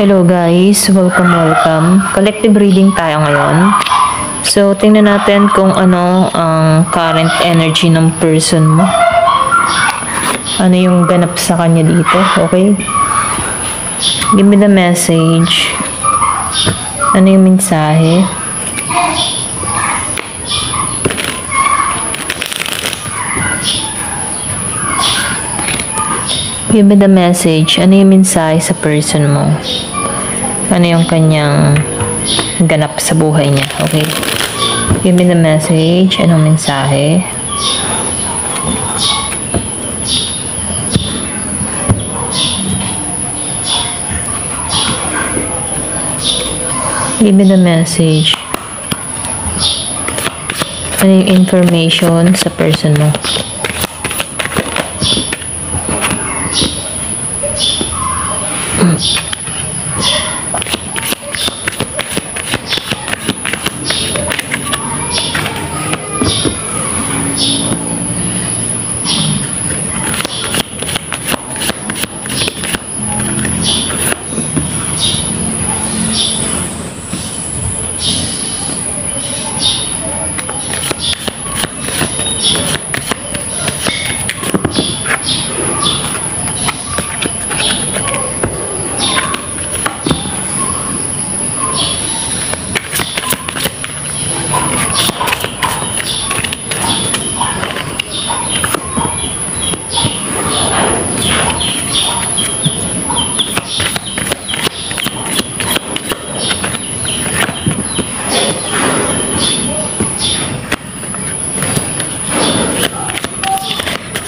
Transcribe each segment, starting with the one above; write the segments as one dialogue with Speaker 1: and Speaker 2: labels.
Speaker 1: Hello guys, welcome. Collective reading tayo ngayon. So, tingnan natin kung ano ang current energy ng person mo. Ano yung ganap sa kanya dito, okay? Give me the message. Ano yung mensahe? Give me the message. Ano yung mensahe sa person mo? Ano yung kanyang ganap sa buhay niya? Okay? Give me the message. Anong mensahe? Give me the message. Ano yung information sa person mo?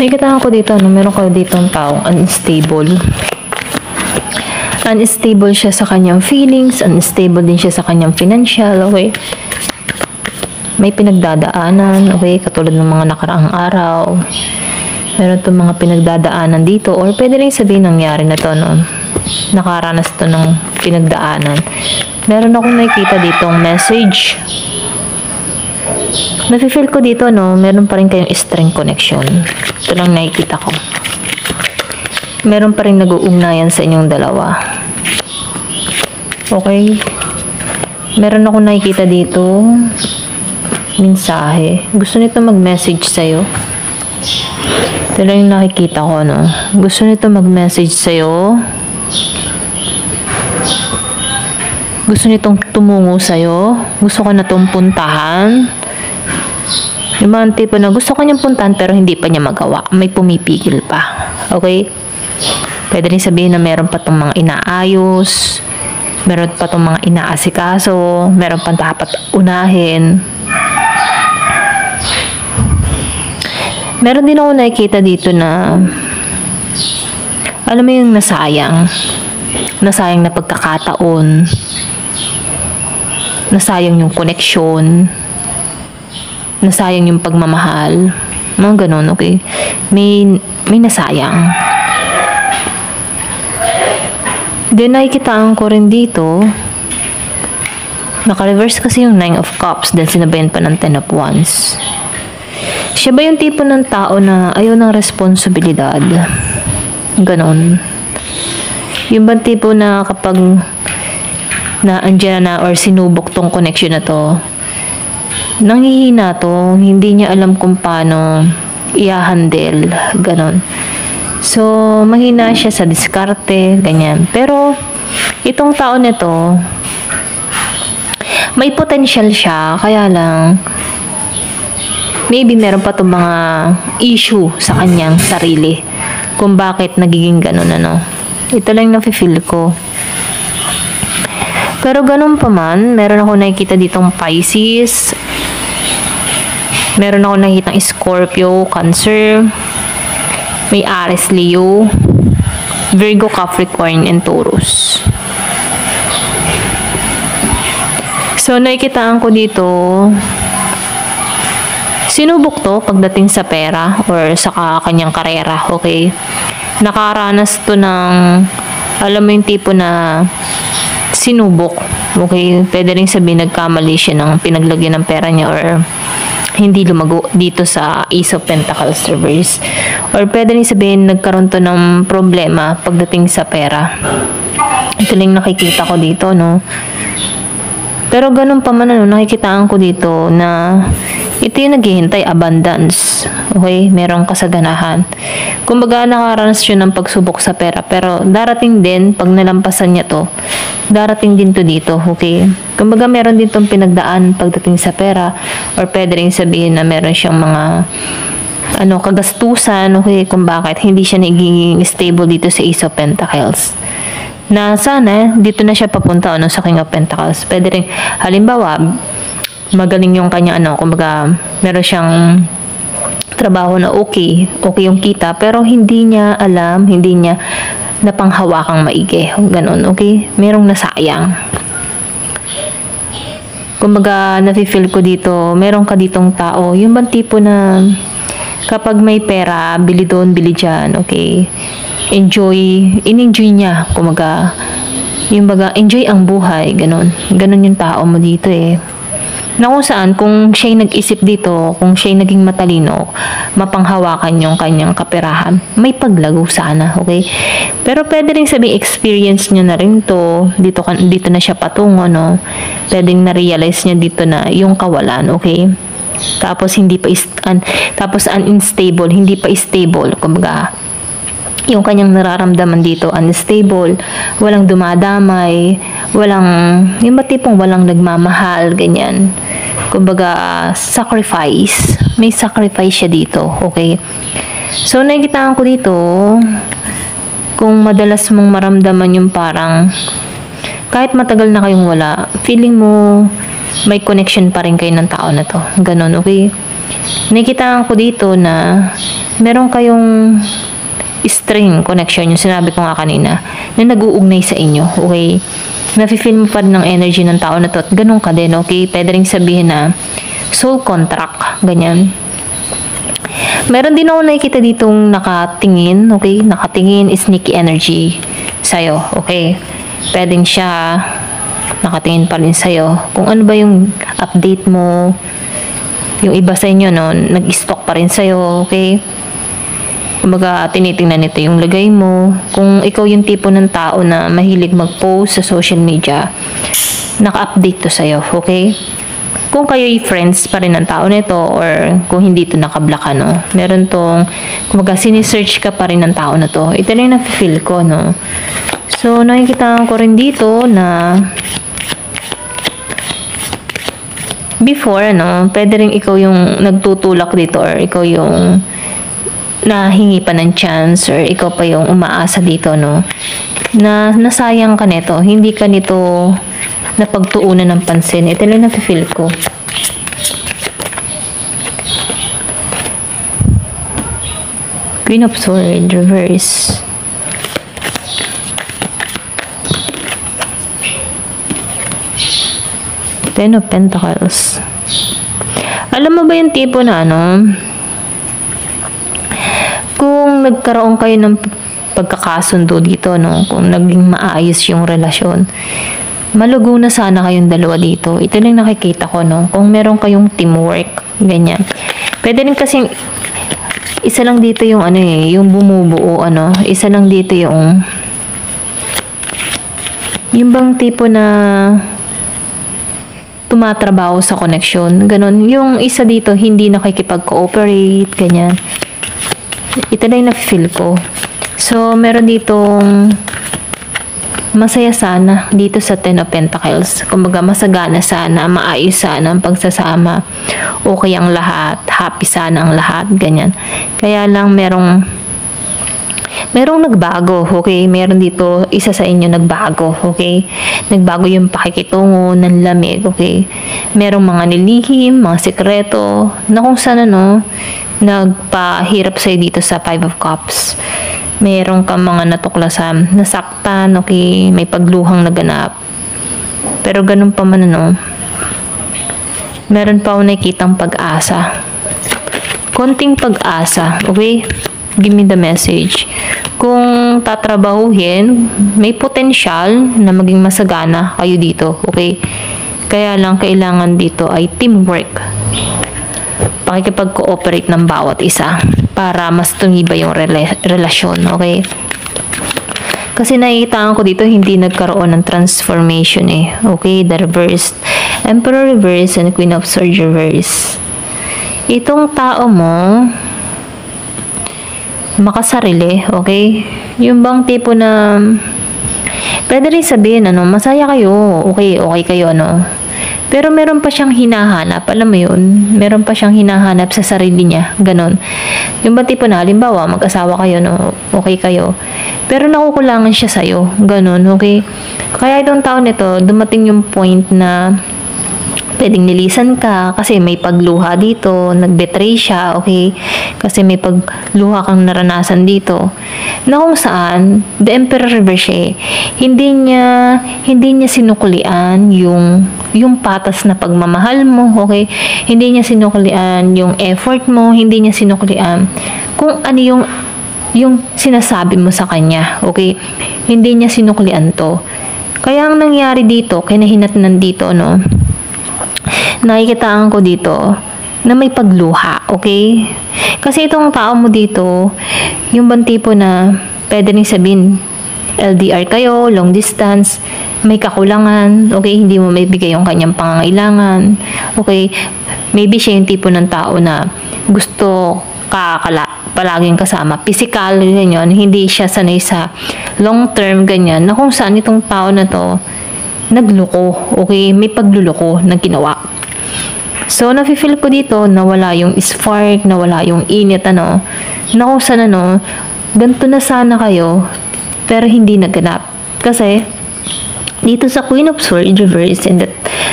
Speaker 1: Nakikita ko dito, meron ko dito ang taong unstable. Unstable siya sa kanyang feelings, unstable din siya sa kanyang financial, okay? May pinagdadaanan, okay? Katulad ng mga nakaraang araw. Meron itong mga pinagdadaanan dito, or pwede rin sabihin nangyari na to, no? Nakaranas to ng pinagdaanan. Meron akong nakikita ditong message. Nafe-feel ko dito, no? Meron pa rin kayong strength connection. Ito lang nakikita ko. Meron pa rin nag-uugnayan sa inyong dalawa. Okay? Meron ako nakikita dito. Mensahe. Gusto nito mag-message sa'yo. Ito lang yung nakikita ko, no? Gusto nito mag-message sa'yo. Gusto nitong tumungo sa'yo. Gusto ka na itong puntahan. Yung mga tipo na gusto ko niyang puntahan pero hindi pa niya magawa. May pumipigil pa. Okay? Pwede rin sabihin na meron pa itong mga inaayos. Meron pa itong mga inaasikaso. Meron pa dapat unahin. Meron din ako nakikita dito na alam mo yung nasayang. Nasayang na pagkakataon. Nasayang yung koneksyon. Nasayang yung pagmamahal. Mga ganun, okay? May nasayang. Then, nakikitaan ko rin dito, naka-reverse kasi yung 9 of Cups, then sinabayan pa ng 10 of Wands. Siya ba yung tipo ng tao na ayaw ng responsibilidad? Ganun. Yung ba tipo na kapag andyan na or sinubok tong connection na to, nanghihina to, hindi niya alam kung paano i-handle, ganon. So, mahina siya sa diskarte, ganyan. Pero, itong tao nito, may potential siya, kaya lang, maybe meron pa itong mga issue sa kanyang sarili, kung bakit nagiging ganon, ano. Ito lang yung nafe-feel ko. Pero ganun pa man, meron ako nakikita ditong Pisces, meron ako nakikita Scorpio, Cancer, may Aries, Leo, Virgo, Capricorn, and Taurus. So, nakikitaan ko dito, sinubok to pagdating sa pera or sa kanyang karera, okay? Nakaranas to ng, alam mo yung tipo na sinubok, okay? Pwede rin sabihin nagkamali siya ng pinaglagyan ng pera niya or hindi lumago dito sa Ace of Pentacles reverse. Or pwede rin sabihin nagkaroon to ng problema pagdating sa pera. Ito lang nakikita ko dito, no? Pero ganun pa man, ano, nakikitaan ko dito na ito yung naghihintay, abundance. Okay? Merong kasaganahan. Kumbaga, nakaranas yun ng pagsubok sa pera. Pero darating din, pag nalampasan niya to, darating din to dito. Okay? Kumbaga, meron din tong pinagdaan pagdating sa pera. Or pwede rin sabihin na meron siyang mga kagastusan, okay, kung bakit hindi siya nagiging stable dito sa Ace of Pentacles. Na sana, dito na siya papunta sa King of Pentacles. Pwede rin, halimbawa, magaling yung kanya, kumbaga, meron siyang trabaho na okay yung kita, pero hindi niya alam, hindi niya napanghawakang maigi. Ganon, okay? Merong nasayang. Kumbaga, nafe-feel ko dito, meron ka ditong tao, yung bang tipo na kapag may pera, bili doon, bili dyan, okay? In-enjoy niya, kumbaga, yung baga, enjoy ang buhay, ganon yung tao mo dito na kung saan, kung siya'y nag-isip dito, kung siya'y naging matalino, mapanghawakan yung kanyang kaperahan, may paglago sana, okay? Pero pwede rin sabihin, experience niya na rin to, dito na siya patungo, no? Pwedeng na-realize niya dito na yung kawalan, okay? Tapos unstable, hindi pa stable, kumbaga, yung kanyang nararamdaman dito, unstable, walang dumadamay, yung matipong walang nagmamahal, ganyan. Kumbaga, sacrifice. May sacrifice siya dito, okay? So, nakikitaan ko dito, kung madalas mong maramdaman yung parang, kahit matagal na kayong wala, feeling mo, may connection pa rin kayo ng tao na to. Ganon, okay? Nakikitaan ko dito na, meron kayong string connection, yung sinabi ko nga kanina, na nag-uugnay sa inyo, okay? Nafe-feel mo pa rin ng energy ng tao na to, at ganun ka din, okay? Pwede rin sabihin na soul contract, ganyan. Meron din ako nakikita ditong nakatingin, okay? Nakatingin, sneaky energy sa'yo, okay? Pwedeng siya nakatingin pa rin sa'yo. Kung ano ba yung update mo, yung iba sa inyo, no, nag-stalk pa rin sa'yo, okay? Kumbaga, tinitingnan nito yung lagay mo. Kung ikaw yung tipo ng tao na mahilig mag-post sa social media, naka-update to sa'yo, okay? Kung kayo'y friends pa rin ng tao nito, or kung hindi to nakablock, meron tong, kumbaga, sinisearch ka pa rin ng tao na to. Ito lang yung na-feel ko, no? So, nakikita ko rin dito na before, pwede rin ikaw yung nagtutulak dito, or ikaw yung nahingi pa ng chance, or ikaw pa yung umaasa dito, no? Na nasayang ka nito, hindi ka nito napagtuunan ng pansin. Ito lang na-feel ko. Queen of Swords, reverse. Ten of Pentacles. Alam mo ba yung tipo na kung nagkaroon kayo ng pagkakasundo dito, kung naging maayos yung relasyon, malugo na sana kayong dalawa dito. Ito lang nakikita ko, kung meron kayong teamwork, ganyan. Pwede rin kasing isa lang dito yung yung bumubuo, isa lang dito yung bang tipo na tumatrabaho sa connection, ganon. Yung isa dito hindi nakikipag-cooperate, ganyan. Ito na yung na-feel ko. So, meron ditong masaya sana dito sa Ten of Pentacles. Kumbaga, masagana sana, maayos sana ang pagsasama. Okay ang lahat, happy sana ang lahat, ganyan. Kaya lang merong nagbago, okay? Meron dito, isa sa inyo nagbago, okay? Nagbago yung pakikitungo ng lamig, okay? Merong mga nilihim, mga sekreto, na kung sana, nagpahirap sa'yo dito sa Five of Cups. Meron kang mga natuklasan, nasaktan, okay? May pagluhang naganap. Pero ganun pa man, meron pa ako nakikitang pag-asa. Konting pag-asa, okay? Give me the message. Kung tatrabahuhin, may potensyal na maging masagana kayo dito, okay? Kaya lang kailangan dito ay teamwork. Pakikipag-cooperate ng bawat isa para mas tumiba yung relasyon, okay? Kasi nakikita ko dito, hindi nagkaroon ng transformation eh. Okay, the reverse. Emperor reverse and Queen of Swords reverse. Itong tao mo, makasarili, okay? Yung bang tipo na, pwede rin sabihin, masaya kayo, okay kayo, Pero meron pa siyang hinahanap, alam mo yun? Meron pa siyang hinahanap sa sarili niya, ganon. Yung ba tipo na, halimbawa, mag-asawa kayo, okay kayo. Pero nakukulangan siya sa'yo, ganon, okay? Kaya itong taon nito, dumating yung point na pwedeng nilisan ka kasi may pagluha dito, nag-betray siya, okay? Kasi may pagluha kang naranasan dito. Na kung saan, the Emperor reverse eh, hindi niya sinuklian yung patas na pagmamahal mo, okay? Hindi niya sinuklian yung effort mo, hindi niya sinuklian kung ano yung sinasabi mo sa kanya, okay? Hindi niya sinuklian to. Kaya ang nangyari dito, kinahinatnan dito, nakikitaan ko dito na may pagluha, okay? Kasi itong tao mo dito, yung bang tipo na pwede rin sabihin, LDR kayo, long distance, may kakulangan, okay? Hindi mo maibigay yung kanyang pangangailangan, okay? Maybe siya yung tipo ng tao na gusto palaging kasama, physical, ganyan, hindi siya sanay sa long term, ganyan, na kung saan itong tao na to, nagloko, okay? May pagluloko na ginawa. So, nafe-feel ko dito na wala yung spark, na wala yung init, na kung saan, ganito na sana kayo, pero hindi naganap. Kasi, dito sa Queen of Swords reverse and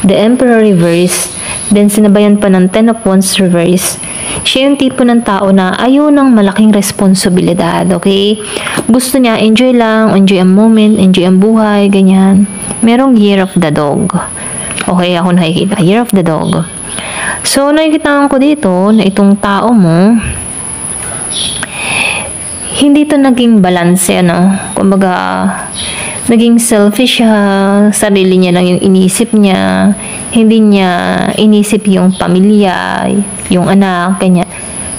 Speaker 1: the Emperor reverse, then sinabayan pa ng Ten of Wands reverse, siya yung tipo ng tao na ayaw ng malaking responsibilidad, okay? Gusto niya, enjoy lang, enjoy ang moment, enjoy ang buhay, ganyan. Merong Year of the Dog. Okay, ako nakikita, Year of the Dog. So, nakikita ko dito na itong tao mo, hindi to naging balance, Kumbaga, naging selfish siya, sarili niya lang yung inisip niya, hindi niya inisip yung pamilya, yung anak, kanya.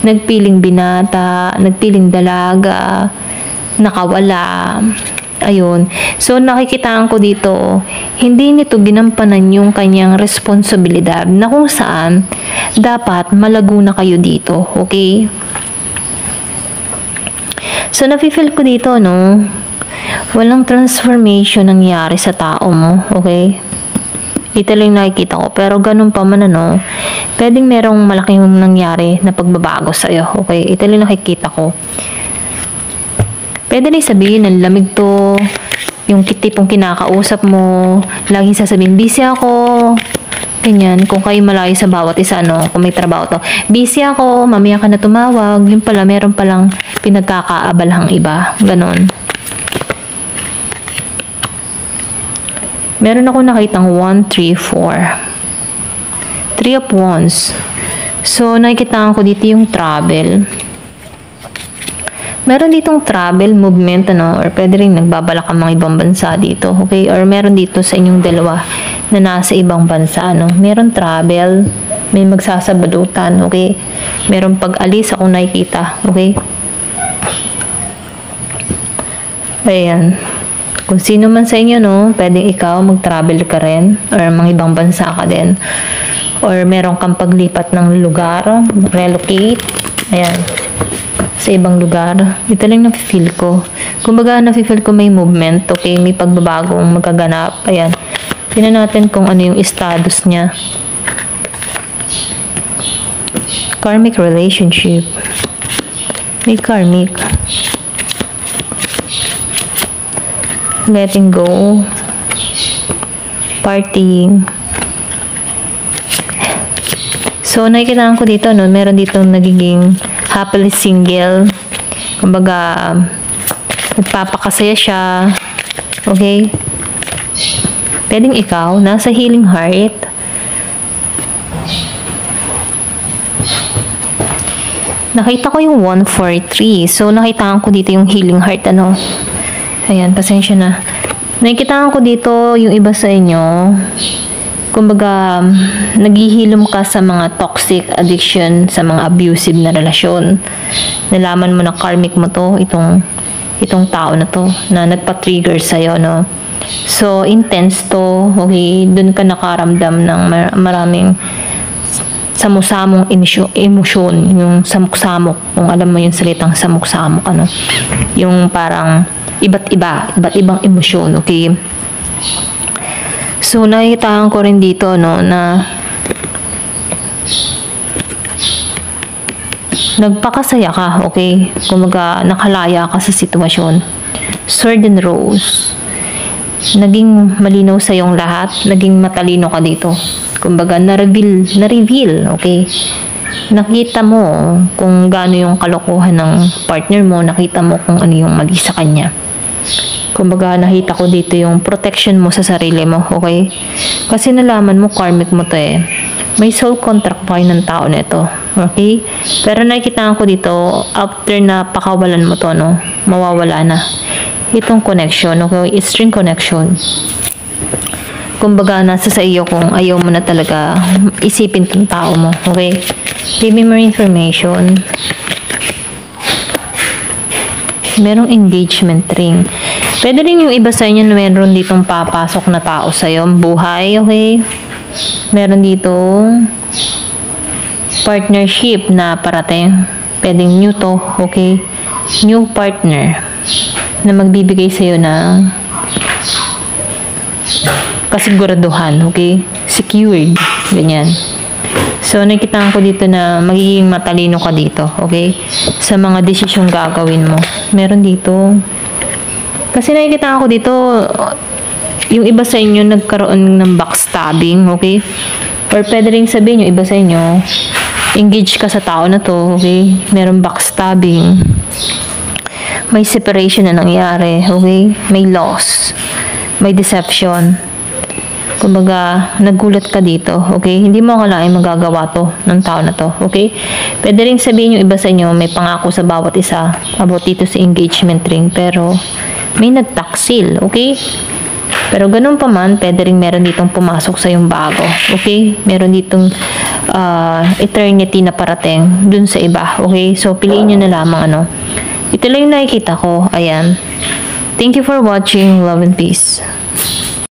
Speaker 1: Nagpiling binata, nagpiling dalaga, nakawala, ayun. So, nakikitaan ko dito, hindi nito ginampanan yung kanyang responsibilidad na kung saan dapat malago na kayo dito, okay? So, nafe-feel ko dito, walang transformation nangyari sa tao mo, okay? Ito lang nakikita ko. Pero ganun pa man, pwedeng merong malaking nangyari na pagbabago sa'yo, okay? Ito lang nakikita ko. Pwede rin sabihin, ang lamig to, yung tipong kinakausap mo, laging sasabihin, busy ako, ganyan, kung kayo malayo sa bawat isa, kung may trabaho to, busy ako, mamaya ka na tumawag, yun pala, meron palang pinagkakaabalhang iba, ganon. Meron ako nakitang 1, 3, 4. 3 of Wands. So, nakikita ko dito yung travel. Meron ditong travel, movement, or pwede rin nagbabalak ang mga ibang bansa dito, okay? Or meron dito sa inyong dalawa na nasa ibang bansa, Meron travel, may magsasabadutan, okay? Meron pag-alis akong nakikita, okay? Ayan. Kung sino man sa inyo, pwedeng ikaw mag-travel ka rin or mga ibang bansa ka din. Or meron kang paglipat ng lugar, relocate, ayan, sa ibang lugar. Ito lang nafe-feel ko. Kumbaga, nafe-feel ko may movement, okay? May pagbabagong magaganap, ayan. Tingnan natin kung ano yung status niya. Karmic relationship. May karmic. Letting go, partying. So, nakikita ko dito, meron dito nagiging happily single. Kumbaga, nagpapakasaya siya. Okay? Pwedeng ikaw, nasa healing heart. Nakita ko yung 143. So, nakita ko dito yung healing heart, Ayan, pasensya na. Nakikita ko dito yung iba sa inyo. Kumbaga, naghihilom ka sa mga toxic addiction, sa mga abusive na relasyon. Nalaman mo na karmic mo to, itong itong tao na to na nagpa-trigger sa'yo, no? So, intense to, okay? Dun ka nakaramdam ng maraming samusamong emosyon, yung samok-samok, kung alam mo yung salitang samok-samok, ano? Yung parang iba't ibang emosyon, okay? So, nakikita ko rin dito, no, na nagpakasaya ka, okay? Kumaga, nakalaya ka sa sitwasyon. Sword and Rose. Naging malinaw sa yung lahat. Naging matalino ka dito. Kumbaga, na-reveal, okay? Nakita mo kung gaano yung kalokohan ng partner mo. Nakita mo kung ano yung mali sa kanya. Kumbaga, nakita ko dito yung protection mo sa sarili mo, okay? Kasi nalaman mo, karmic mo to eh. May soul contract pa kayo ng tao na ito. Okay? Pero nakikita ko dito, after na pakawalan mo to, no? Mawawala na. Itong connection, okay? String connection. Kumbaga, nasa sa iyo kung ayaw mo na talaga isipin tong tao mo. Okay? Give me more information. Merong engagement ring. Pwede rin yung iba sa inyo na meron ditong papasok na tao sa iyo. Buhay, okay? Meron dito partnership na parating. Pwedeng new to, okay? New partner na magbibigay sa'yo ng kasiguraduhan, okay? Secured, ganyan. So, nakita ko dito na magiging matalino ka dito, okay? Sa mga desisyong gagawin mo. Meron dito. Kasi nakikita ko dito, yung iba sa inyo nagkaroon ng backstabbing, okay? Or pwede rin sabihin yung iba sa inyo, engage ka sa tao na to, okay? Merong backstabbing. May separation na nangyari, okay? May loss. May deception. Kumbaga, nagulat ka dito, okay? Hindi mo akalain magagawa to ng tao na to, okay? Pwede rin sabihin yung iba sa inyo, may pangako sa bawat isa about dito sa engagement ring, pero may nagtaksil, okay? Pero ganun pa man, pwede rin meron ditong pumasok sa yung bago. Okay? Meron ditong eternity na parating dun sa iba. Okay? So, piliin nyo na lamang ano. Ito lang yung nakikita ko. Ayan. Thank you for watching. Love and peace.